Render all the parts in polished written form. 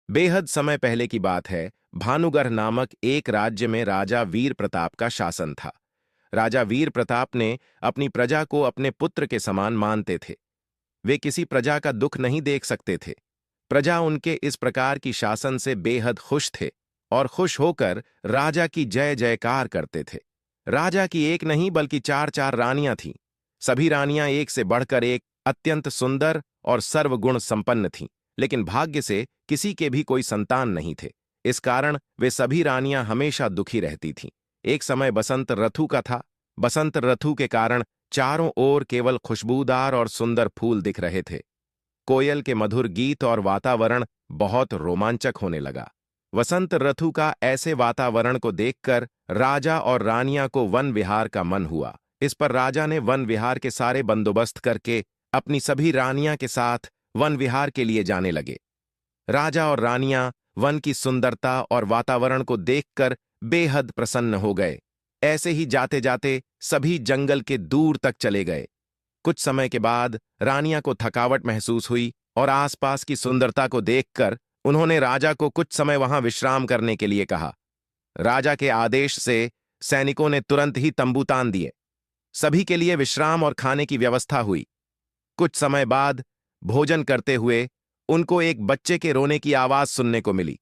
बेहद समय पहले की बात है। भानुगढ़ नामक एक राज्य में राजा वीर प्रताप का शासन था। राजा वीर प्रताप ने अपनी प्रजा को अपने पुत्र के समान मानते थे। वे किसी प्रजा का दुख नहीं देख सकते थे। प्रजा उनके इस प्रकार की शासन से बेहद खुश थे और खुश होकर राजा की जय जयकार करते थे। राजा की एक नहीं बल्कि चार चार रानियां थीं। सभी रानियां एक से बढ़कर एक अत्यंत सुंदर और सर्वगुण संपन्न थीं, लेकिन भाग्य से किसी के भी कोई संतान नहीं थे। इस कारण वे सभी रानियां हमेशा दुखी रहती थीं। एक समय बसंत ऋतु का था। बसंत ऋतु के कारण चारों ओर केवल खुशबूदार और सुंदर फूल दिख रहे थे। कोयल के मधुर गीत और वातावरण बहुत रोमांचक होने लगा। वसंत ऋतु का ऐसे वातावरण को देखकर राजा और रानियां को वन विहार का मन हुआ। इस पर राजा ने वन विहार के सारे बंदोबस्त करके अपनी सभी रानियां के साथ वन विहार के लिए जाने लगे। राजा और रानियां वन की सुंदरता और वातावरण को देखकर बेहद प्रसन्न हो गए। ऐसे ही जाते जाते सभी जंगल के दूर तक चले गए। कुछ समय के बाद रानियां को थकावट महसूस हुई और आसपास की सुंदरता को देखकर उन्होंने राजा को कुछ समय वहां विश्राम करने के लिए कहा। राजा के आदेश से सैनिकों ने तुरंत ही तंबू तान दिए। सभी के लिए विश्राम और खाने की व्यवस्था हुई। कुछ समय बाद भोजन करते हुए उनको एक बच्चे के रोने की आवाज सुनने को मिली।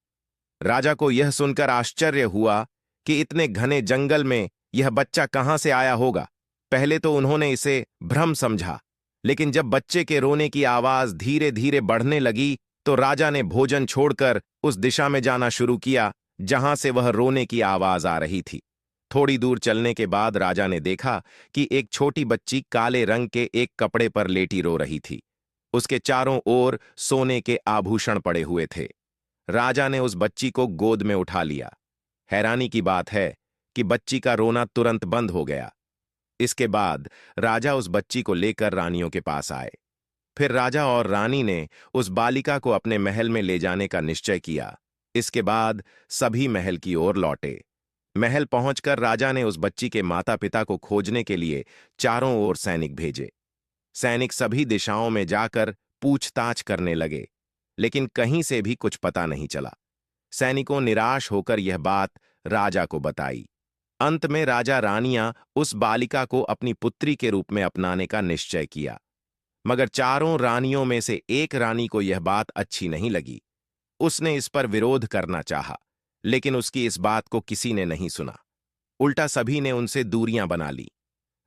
राजा को यह सुनकर आश्चर्य हुआ कि इतने घने जंगल में यह बच्चा कहां से आया होगा। पहले तो उन्होंने इसे भ्रम समझा, लेकिन जब बच्चे के रोने की आवाज धीरे धीरे बढ़ने लगी तो राजा ने भोजन छोड़कर उस दिशा में जाना शुरू किया जहां से वह रोने की आवाज आ रही थी। थोड़ी दूर चलने के बाद राजा ने देखा कि एक छोटी बच्ची काले रंग के एक कपड़े पर लेटी रो रही थी। उसके चारों ओर सोने के आभूषण पड़े हुए थे। राजा ने उस बच्ची को गोद में उठा लिया। हैरानी की बात है कि बच्ची का रोना तुरंत बंद हो गया। इसके बाद राजा उस बच्ची को लेकर रानियों के पास आए। फिर राजा और रानी ने उस बालिका को अपने महल में ले जाने का निश्चय किया। इसके बाद सभी महल की ओर लौटे। महल पहुंचकर राजा ने उस बच्ची के माता पिता को खोजने के लिए चारों ओर सैनिक भेजे। सैनिक सभी दिशाओं में जाकर पूछताछ करने लगे, लेकिन कहीं से भी कुछ पता नहीं चला। सैनिकों निराश होकर यह बात राजा को बताई। अंत में राजा रानियां उस बालिका को अपनी पुत्री के रूप में अपनाने का निश्चय किया। मगर चारों रानियों में से एक रानी को यह बात अच्छी नहीं लगी। उसने इस पर विरोध करना चाहा, लेकिन उसकी इस बात को किसी ने नहीं सुना। उल्टा सभी ने उनसे दूरियां बना ली।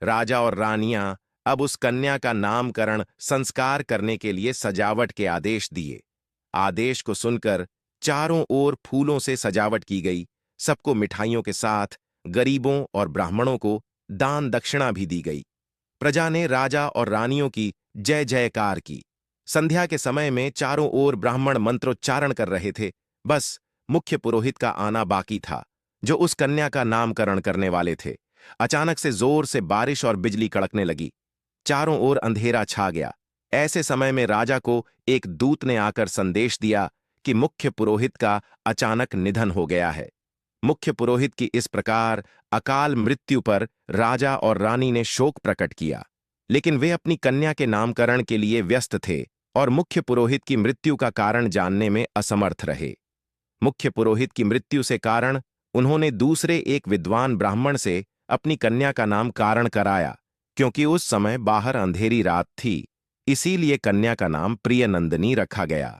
राजा और रानियां अब उस कन्या का नामकरण संस्कार करने के लिए सजावट के आदेश दिए। आदेश को सुनकर चारों ओर फूलों से सजावट की गई। सबको मिठाइयों के साथ गरीबों और ब्राह्मणों को दान दक्षिणा भी दी गई। प्रजा ने राजा और रानियों की जय जयकार की। संध्या के समय में चारों ओर ब्राह्मण मंत्रोच्चारण कर रहे थे। बस मुख्य पुरोहित का आना बाकी था, जो उस कन्या का नामकरण करने वाले थे। अचानक से जोर से बारिश और बिजली कड़कने लगी। चारों ओर अंधेरा छा गया। ऐसे समय में राजा को एक दूत ने आकर संदेश दिया कि मुख्य पुरोहित का अचानक निधन हो गया है। मुख्य पुरोहित की इस प्रकार अकाल मृत्यु पर राजा और रानी ने शोक प्रकट किया, लेकिन वे अपनी कन्या के नामकरण के लिए व्यस्त थे और मुख्य पुरोहित की मृत्यु का कारण जानने में असमर्थ रहे। मुख्य पुरोहित की मृत्यु से कारण उन्होंने दूसरे एक विद्वान ब्राह्मण से अपनी कन्या का नाम कारण कराया, क्योंकि उस समय बाहर अंधेरी रात थी। इसीलिए कन्या का नाम प्रियनंदिनी रखा गया।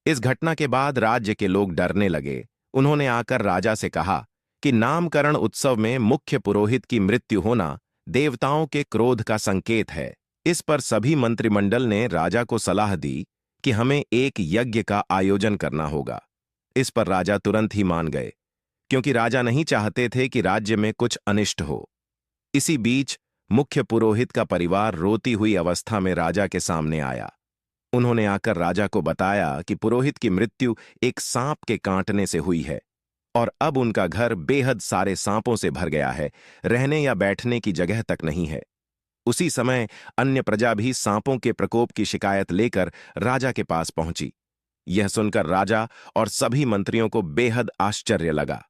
इस घटना के बाद राज्य के लोग डरने लगे। उन्होंने आकर राजा से कहा कि नामकरण उत्सव में मुख्य पुरोहित की मृत्यु होना देवताओं के क्रोध का संकेत है। इस पर सभी मंत्रिमंडल ने राजा को सलाह दी कि हमें एक यज्ञ का आयोजन करना होगा। इस पर राजा तुरंत ही मान गए, क्योंकि राजा नहीं चाहते थे कि राज्य में कुछ अनिष्ट हो। इसी बीच मुख्य पुरोहित का परिवार रोती हुई अवस्था में राजा के सामने आया। उन्होंने आकर राजा को बताया कि पुरोहित की मृत्यु एक सांप के काटने से हुई है और अब उनका घर बेहद सारे सांपों से भर गया है। रहने या बैठने की जगह तक नहीं है। उसी समय अन्य प्रजा भी सांपों के प्रकोप की शिकायत लेकर राजा के पास पहुंची। यह सुनकर राजा और सभी मंत्रियों को बेहद आश्चर्य लगा।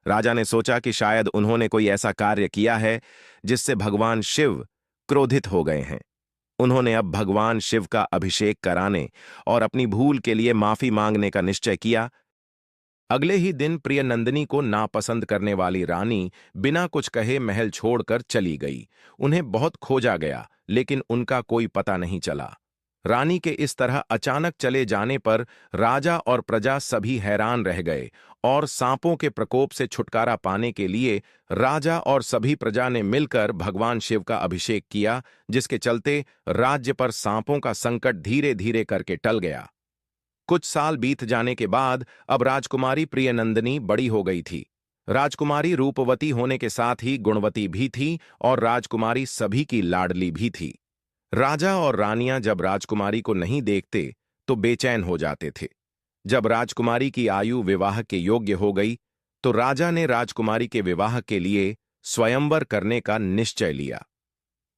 राजा ने सोचा कि शायद उन्होंने कोई ऐसा कार्य किया है जिससे भगवान शिव क्रोधित हो गए हैं। उन्होंने अब भगवान शिव का अभिषेक कराने और अपनी भूल के लिए माफी मांगने का निश्चय किया। अगले ही दिन प्रियनंदिनी को नापसंद करने वाली रानी बिना कुछ कहे महल छोड़कर चली गई। उन्हें बहुत खोजा गया, लेकिन उनका कोई पता नहीं चला। रानी के इस तरह अचानक चले जाने पर राजा और प्रजा सभी हैरान रह गए और सांपों के प्रकोप से छुटकारा पाने के लिए राजा और सभी प्रजा ने मिलकर भगवान शिव का अभिषेक किया, जिसके चलते राज्य पर सांपों का संकट धीरे धीरे करके टल गया। कुछ साल बीत जाने के बाद अब राजकुमारी प्रियनंदिनी बड़ी हो गई थी। राजकुमारी रूपवती होने के साथ ही गुणवती भी थी और राजकुमारी सभी की लाडली भी थी। राजा और रानियां जब राजकुमारी को नहीं देखते तो बेचैन हो जाते थे। जब राजकुमारी की आयु विवाह के योग्य हो गई तो राजा ने राजकुमारी के विवाह के लिए स्वयंवर करने का निश्चय लिया।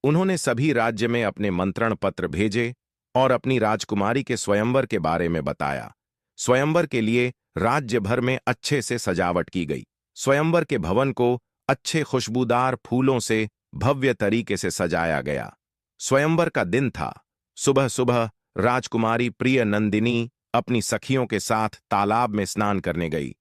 उन्होंने सभी राज्य में अपने मंत्रण पत्र भेजे और अपनी राजकुमारी के स्वयंवर के बारे में बताया। स्वयंवर के लिए राज्य भर में अच्छे से सजावट की गई। स्वयंवर के भवन को अच्छे खुशबूदार फूलों से भव्य तरीके से सजाया गया। स्वयंवर का दिन था। सुबह सुबह राजकुमारी प्रियनंदिनी अपनी सखियों के साथ तालाब में स्नान करने गई।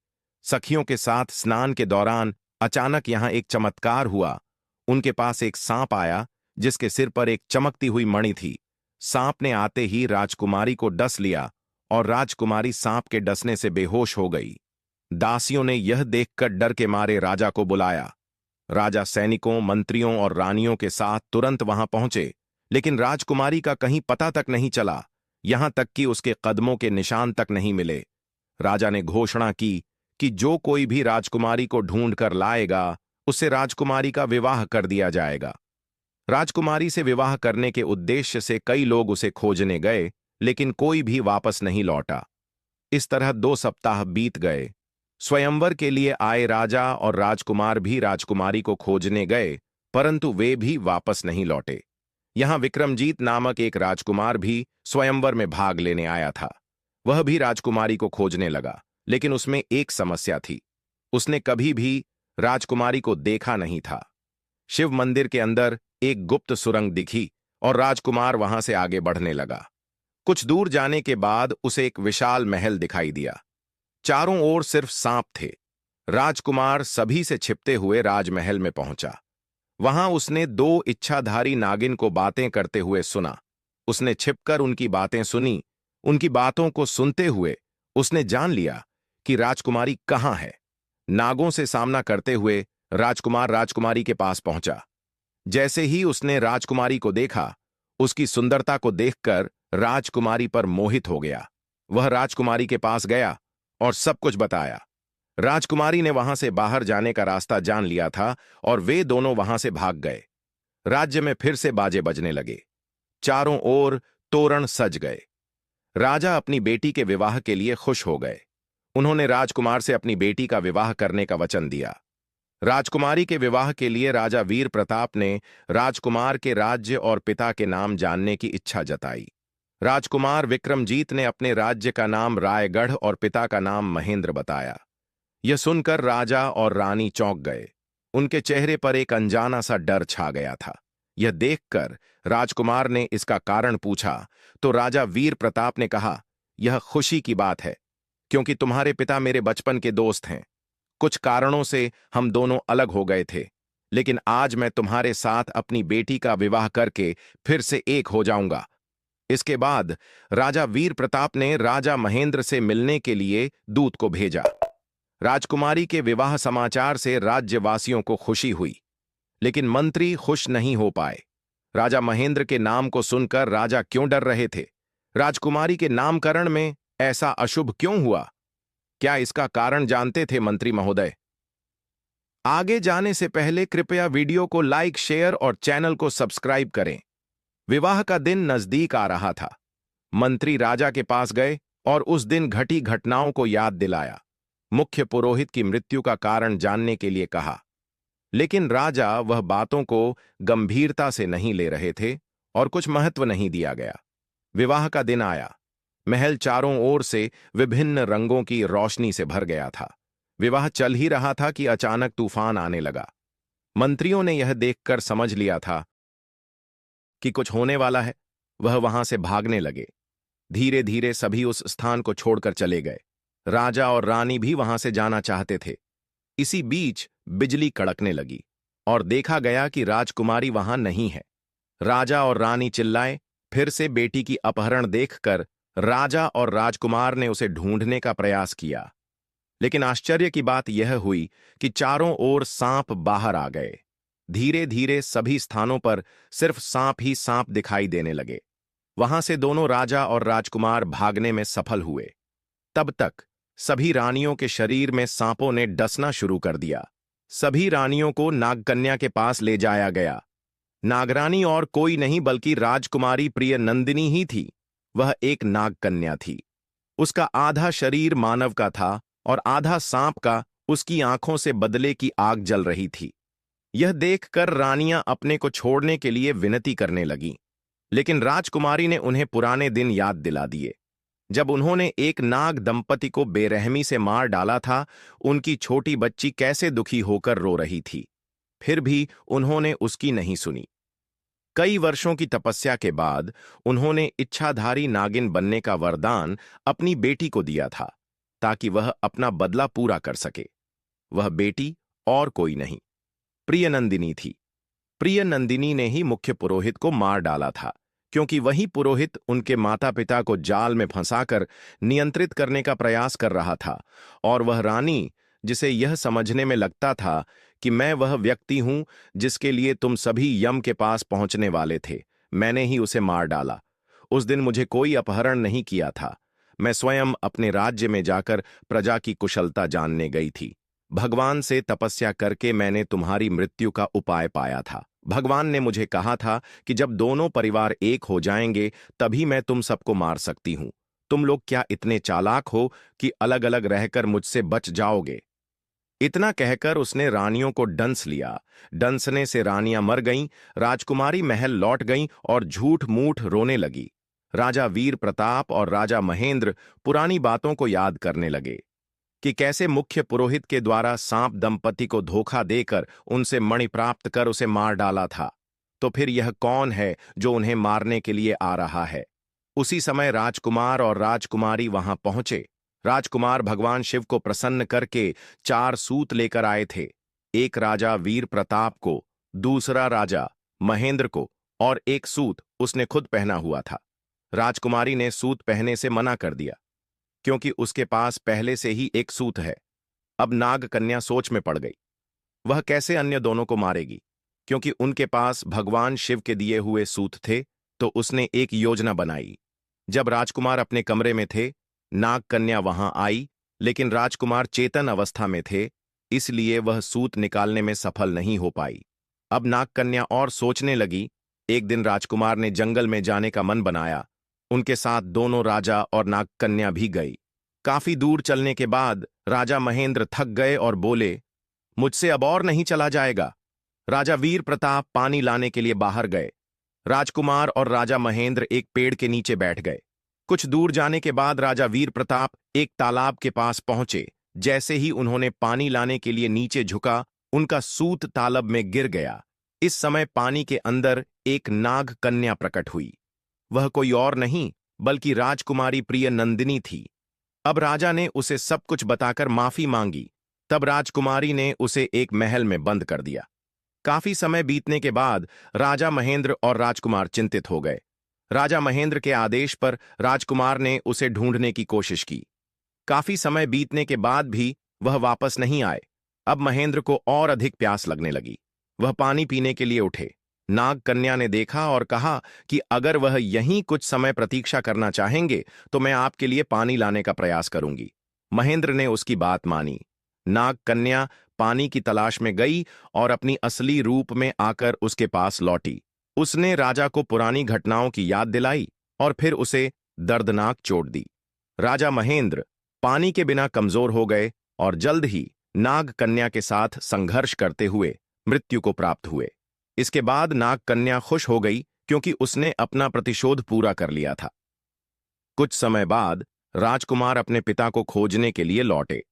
सखियों के साथ स्नान के दौरान अचानक यहां एक चमत्कार हुआ। उनके पास एक सांप आया जिसके सिर पर एक चमकती हुई मणि थी। सांप ने आते ही राजकुमारी को डस लिया और राजकुमारी सांप के डसने से बेहोश हो गई। दासियों ने यह देखकर डर के मारे राजा को बुलाया। राजा सैनिकों, मंत्रियों और रानियों के साथ तुरंत वहां पहुंचे, लेकिन राजकुमारी का कहीं पता तक नहीं चला, यहां तक कि उसके कदमों के निशान तक नहीं मिले। राजा ने घोषणा की कि जो कोई भी राजकुमारी को ढूंढ कर लाएगा उससे राजकुमारी का विवाह कर दिया जाएगा। राजकुमारी से विवाह करने के उद्देश्य से कई लोग उसे खोजने गए, लेकिन कोई भी वापस नहीं लौटा। इस तरह 2 सप्ताह बीत गए। स्वयंवर के लिए आए राजा और राजकुमार भी राजकुमारी को खोजने गए, परंतु वे भी वापस नहीं लौटे। यहां विक्रमजीत नामक एक राजकुमार भी स्वयंवर में भाग लेने आया था। वह भी राजकुमारी को खोजने लगा, लेकिन उसमें एक समस्या थी। उसने कभी भी राजकुमारी को देखा नहीं था। शिव मंदिर के अंदर एक गुप्त सुरंग दिखी और राजकुमार वहां से आगे बढ़ने लगा। कुछ दूर जाने के बाद उसे एक विशाल महल दिखाई दिया। चारों ओर सिर्फ सांप थे। राजकुमार सभी से छिपते हुए राजमहल में पहुंचा। वहां उसने 2 इच्छाधारी नागिन को बातें करते हुए सुना। उसने छिपकर उनकी बातें सुनी। उनकी बातों को सुनते हुए उसने जान लिया कि राजकुमारी कहां है। नागों से सामना करते हुए राजकुमार राजकुमारी के पास पहुंचा। जैसे ही उसने राजकुमारी को देखा, उसकी सुंदरता को देखकर राजकुमारी पर मोहित हो गया। वह राजकुमारी के पास गया और सब कुछ बताया। राजकुमारी ने वहां से बाहर जाने का रास्ता जान लिया था और वे दोनों वहां से भाग गए। राज्य में फिर से बाजे बजने लगे। चारों ओर तोरण सज गए। राजा अपनी बेटी के विवाह के लिए खुश हो गए। उन्होंने राजकुमार से अपनी बेटी का विवाह करने का वचन दिया। राजकुमारी के विवाह के लिए राजा वीर प्रताप ने राजकुमार के राज्य और पिता के नाम जानने की इच्छा जताई। राजकुमार विक्रमजीत ने अपने राज्य का नाम रायगढ़ और पिता का नाम महेंद्र बताया। यह सुनकर राजा और रानी चौंक गए। उनके चेहरे पर एक अनजाना सा डर छा गया था। यह देखकर राजकुमार ने इसका कारण पूछा तो राजा वीर प्रताप ने कहा, यह खुशी की बात है, क्योंकि तुम्हारे पिता मेरे बचपन के दोस्त हैं। कुछ कारणों से हम दोनों अलग हो गए थे, लेकिन आज मैं तुम्हारे साथ अपनी बेटी का विवाह करके फिर से एक हो जाऊंगा। इसके बाद राजा वीर प्रताप ने राजा महेंद्र से मिलने के लिए दूत को भेजा। राजकुमारी के विवाह समाचार से राज्यवासियों को खुशी हुई, लेकिन मंत्री खुश नहीं हो पाए। राजा महेंद्र के नाम को सुनकर राजा क्यों डर रहे थे? राजकुमारी के नामकरण में ऐसा अशुभ क्यों हुआ? क्या इसका कारण जानते थे मंत्री महोदय? आगे जाने से पहले कृपया वीडियो को लाइक, शेयर और चैनल को सब्सक्राइब करें। विवाह का दिन नजदीक आ रहा था। मंत्री राजा के पास गए और उस दिन घटी घटनाओं को याद दिलाया। मुख्य पुरोहित की मृत्यु का कारण जानने के लिए कहा, लेकिन राजा वह बातों को गंभीरता से नहीं ले रहे थे और कुछ महत्व नहीं दिया गया। विवाह का दिन आया। महल चारों ओर से विभिन्न रंगों की रोशनी से भर गया था। विवाह चल ही रहा था कि अचानक तूफान आने लगा। मंत्रियों ने यह देखकर समझ लिया था कि कुछ होने वाला है। वह वहां से भागने लगे। धीरे धीरे सभी उस स्थान को छोड़कर चले गए। राजा और रानी भी वहां से जाना चाहते थे। इसी बीच बिजली कड़कने लगी और देखा गया कि राजकुमारी वहां नहीं है। राजा और रानी चिल्लाए। फिर से बेटी की अपहरण देखकर राजा और राजकुमार ने उसे ढूंढने का प्रयास किया। लेकिन आश्चर्य की बात यह हुई कि चारों ओर सांप बाहर आ गए। धीरे धीरे सभी स्थानों पर सिर्फ सांप ही सांप दिखाई देने लगे। वहां से दोनों राजा और राजकुमार भागने में सफल हुए। तब तक सभी रानियों के शरीर में सांपों ने डसना शुरू कर दिया। सभी रानियों को नागकन्या के पास ले जाया गया। नागरानी और कोई नहीं बल्कि राजकुमारी प्रिय नंदिनी ही थी। वह एक नागकन्या थी। उसका आधा शरीर मानव का था और आधा सांप का। उसकी आंखों से बदले की आग जल रही थी। यह देखकर रानियां अपने को छोड़ने के लिए विनती करने लगीं, लेकिन राजकुमारी ने उन्हें पुराने दिन याद दिला दिए, जब उन्होंने एक नाग दंपति को बेरहमी से मार डाला था। उनकी छोटी बच्ची कैसे दुखी होकर रो रही थी। फिर भी उन्होंने उसकी नहीं सुनी। कई वर्षों की तपस्या के बाद उन्होंने इच्छाधारी नागिन बनने का वरदान अपनी बेटी को दिया था, ताकि वह अपना बदला पूरा कर सके। वह बेटी और कोई नहीं, प्रिय नंदिनी थी। प्रिय नंदिनी ने ही मुख्य पुरोहित को मार डाला था, क्योंकि वही पुरोहित उनके माता पिता को जाल में फंसाकर नियंत्रित करने का प्रयास कर रहा था। और वह रानी, जिसे यह समझने में लगता था कि मैं वह व्यक्ति हूं जिसके लिए तुम सभी यम के पास पहुंचने वाले थे, मैंने ही उसे मार डाला। उस दिन मुझे कोई अपहरण नहीं किया था। मैं स्वयं अपने राज्य में जाकर प्रजा की कुशलता जानने गई थी। भगवान से तपस्या करके मैंने तुम्हारी मृत्यु का उपाय पाया था। भगवान ने मुझे कहा था कि जब दोनों परिवार एक हो जाएंगे तभी मैं तुम सबको मार सकती हूं। तुम लोग क्या इतने चालाक हो कि अलग अलग रहकर मुझसे बच जाओगे? इतना कहकर उसने रानियों को डंस लिया। डंसने से रानियां मर गईं। राजकुमारी महल लौट गईं और झूठ मूठ रोने लगी। राजा वीर प्रताप और राजा महेंद्र पुरानी बातों को याद करने लगे कि कैसे मुख्य पुरोहित के द्वारा सांप दंपति को धोखा देकर उनसे मणि प्राप्त कर उसे मार डाला था। तो फिर यह कौन है जो उन्हें मारने के लिए आ रहा है? उसी समय राजकुमार और राजकुमारी वहां पहुंचे। राजकुमार भगवान शिव को प्रसन्न करके 4 सूत लेकर आए थे। एक राजा वीर प्रताप को, दूसरा राजा महेंद्र को और एक सूत उसने खुद पहना हुआ था। राजकुमारी ने सूत पहने से मना कर दिया, क्योंकि उसके पास पहले से ही एक सूत है। अब नाग कन्या सोच में पड़ गई। वह कैसे अन्य दोनों को मारेगी? क्योंकि उनके पास भगवान शिव के दिए हुए सूत थे, तो उसने एक योजना बनाई। जब राजकुमार अपने कमरे में थे, नाग कन्या वहां आई, लेकिन राजकुमार चेतन अवस्था में थे, इसलिए वह सूत निकालने में सफल नहीं हो पाई। अब नाग कन्या और सोचने लगी। एक दिन राजकुमार ने जंगल में जाने का मन बनाया। उनके साथ दोनों राजा और नाग कन्या भी गई। काफी दूर चलने के बाद राजा महेंद्र थक गए और बोले, मुझसे अब और नहीं चला जाएगा। राजा वीर प्रताप पानी लाने के लिए बाहर गए। राजकुमार और राजा महेंद्र एक पेड़ के नीचे बैठ गए। कुछ दूर जाने के बाद राजा वीर प्रताप एक तालाब के पास पहुंचे। जैसे ही उन्होंने पानी लाने के लिए नीचे झुका, उनका सूत तालाब में गिर गया। इस समय पानी के अंदर एक नाग कन्या प्रकट हुई। वह कोई और नहीं बल्कि राजकुमारी प्रिय नंदिनी थी। अब राजा ने उसे सब कुछ बताकर माफी मांगी। तब राजकुमारी ने उसे एक महल में बंद कर दिया। काफी समय बीतने के बाद राजा महेंद्र और राजकुमार चिंतित हो गए। राजा महेंद्र के आदेश पर राजकुमार ने उसे ढूंढने की कोशिश की। काफी समय बीतने के बाद भी वह वापस नहीं आए। अब महेंद्र को और अधिक प्यास लगने लगी। वह पानी पीने के लिए उठे। नाग कन्या ने देखा और कहा कि अगर वह यहीं कुछ समय प्रतीक्षा करना चाहेंगे तो मैं आपके लिए पानी लाने का प्रयास करूंगी। महेंद्र ने उसकी बात मानी। नाग कन्या पानी की तलाश में गई और अपनी असली रूप में आकर उसके पास लौटी। उसने राजा को पुरानी घटनाओं की याद दिलाई और फिर उसे दर्दनाक चोट दी। राजा महेंद्र पानी के बिना कमजोर हो गए और जल्द ही नाग कन्या के साथ संघर्ष करते हुए मृत्यु को प्राप्त हुए। इसके बाद नाग कन्या खुश हो गई, क्योंकि उसने अपना प्रतिशोध पूरा कर लिया था। कुछ समय बाद राजकुमार अपने पिता को खोजने के लिए लौटे।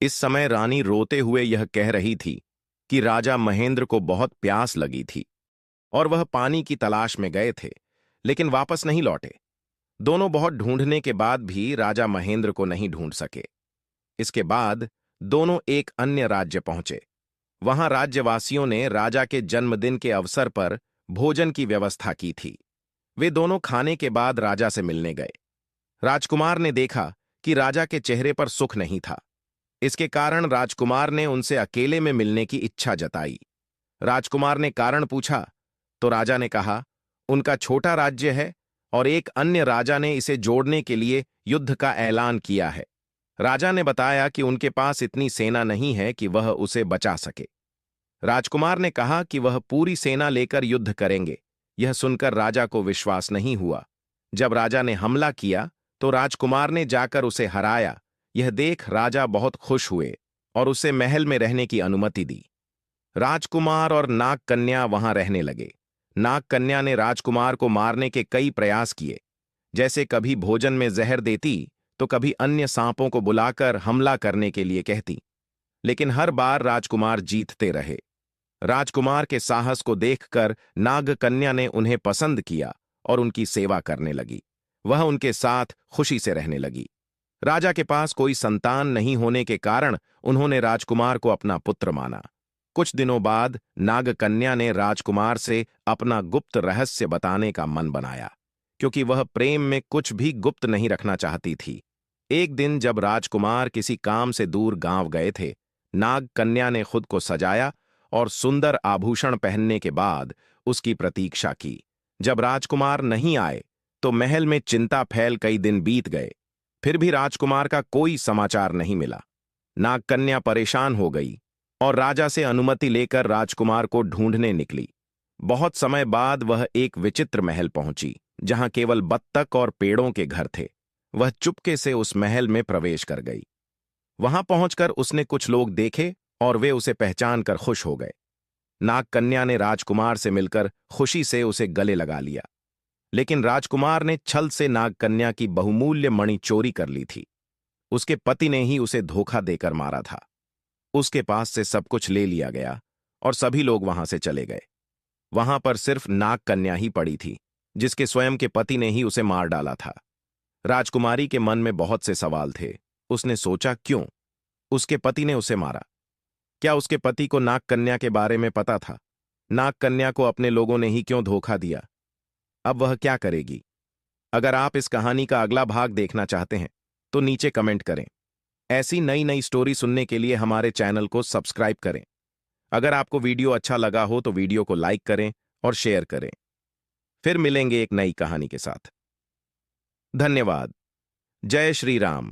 इस समय रानी रोते हुए यह कह रही थी कि राजा महेंद्र को बहुत प्यास लगी थी और वह पानी की तलाश में गए थे, लेकिन वापस नहीं लौटे। दोनों बहुत ढूंढने के बाद भी राजा महेंद्र को नहीं ढूंढ सके। इसके बाद दोनों एक अन्य राज्य पहुंचे। वहां राज्यवासियों ने राजा के जन्मदिन के अवसर पर भोजन की व्यवस्था की थी। वे दोनों खाने के बाद राजा से मिलने गए। राजकुमार ने देखा कि राजा के चेहरे पर सुख नहीं था। इसके कारण राजकुमार ने उनसे अकेले में मिलने की इच्छा जताई। राजकुमार ने कारण पूछा तो राजा ने कहा, उनका छोटा राज्य है और एक अन्य राजा ने इसे जोड़ने के लिए युद्ध का ऐलान किया है। राजा ने बताया कि उनके पास इतनी सेना नहीं है कि वह उसे बचा सके। राजकुमार ने कहा कि वह पूरी सेना लेकर युद्ध करेंगे। यह सुनकर राजा को विश्वास नहीं हुआ। जब राजा ने हमला किया तो राजकुमार ने जाकर उसे हराया। यह देख राजा बहुत खुश हुए और उसे महल में रहने की अनुमति दी। राजकुमार और नाग कन्या वहां रहने लगे। नाग कन्या ने राजकुमार को मारने के कई प्रयास किए, जैसे कभी भोजन में जहर देती तो कभी अन्य सांपों को बुलाकर हमला करने के लिए कहती, लेकिन हर बार राजकुमार जीतते रहे। राजकुमार के साहस को देखकर नाग कन्या ने उन्हें पसंद किया और उनकी सेवा करने लगी। वह उनके साथ खुशी से रहने लगी। राजा के पास कोई संतान नहीं होने के कारण उन्होंने राजकुमार को अपना पुत्र माना। कुछ दिनों बाद नाग कन्या ने राजकुमार से अपना गुप्त रहस्य बताने का मन बनाया, क्योंकि वह प्रेम में कुछ भी गुप्त नहीं रखना चाहती थी। एक दिन जब राजकुमार किसी काम से दूर गांव गए थे, नाग कन्या ने खुद को सजाया और सुंदर आभूषण पहनने के बाद उसकी प्रतीक्षा की। जब राजकुमार नहीं आए तो महल में चिंता फैल कई दिन बीत गए। फिर भी राजकुमार का कोई समाचार नहीं मिला। नाग कन्या परेशान हो गई और राजा से अनुमति लेकर राजकुमार को ढूंढने निकली। बहुत समय बाद वह एक विचित्र महल पहुंची, जहां केवल बत्तख और पेड़ों के घर थे। वह चुपके से उस महल में प्रवेश कर गई। वहां पहुंचकर उसने कुछ लोग देखे और वे उसे पहचान कर खुश हो गए। नाग कन्या ने राजकुमार से मिलकर खुशी से उसे गले लगा लिया, लेकिन राजकुमार ने छल से नाग कन्या की बहुमूल्य मणि चोरी कर ली थी। उसके पति ने ही उसे धोखा देकर मारा था। उसके पास से सब कुछ ले लिया गया और सभी लोग वहां से चले गए। वहां पर सिर्फ नाग कन्या ही पड़ी थी, जिसके स्वयं के पति ने ही उसे मार डाला था। राजकुमारी के मन में बहुत से सवाल थे। उसने सोचा, क्यों उसके पति ने उसे मारा? क्या उसके पति को नाग कन्या के बारे में पता था? नाग कन्या को अपने लोगों ने ही क्यों धोखा दिया? अब वह क्या करेगी? अगर आप इस कहानी का अगला भाग देखना चाहते हैं तो नीचे कमेंट करें। ऐसी नई नई स्टोरी सुनने के लिए हमारे चैनल को सब्सक्राइब करें। अगर आपको वीडियो अच्छा लगा हो तो वीडियो को लाइक करें और शेयर करें। फिर मिलेंगे एक नई कहानी के साथ। धन्यवाद। जय श्री राम।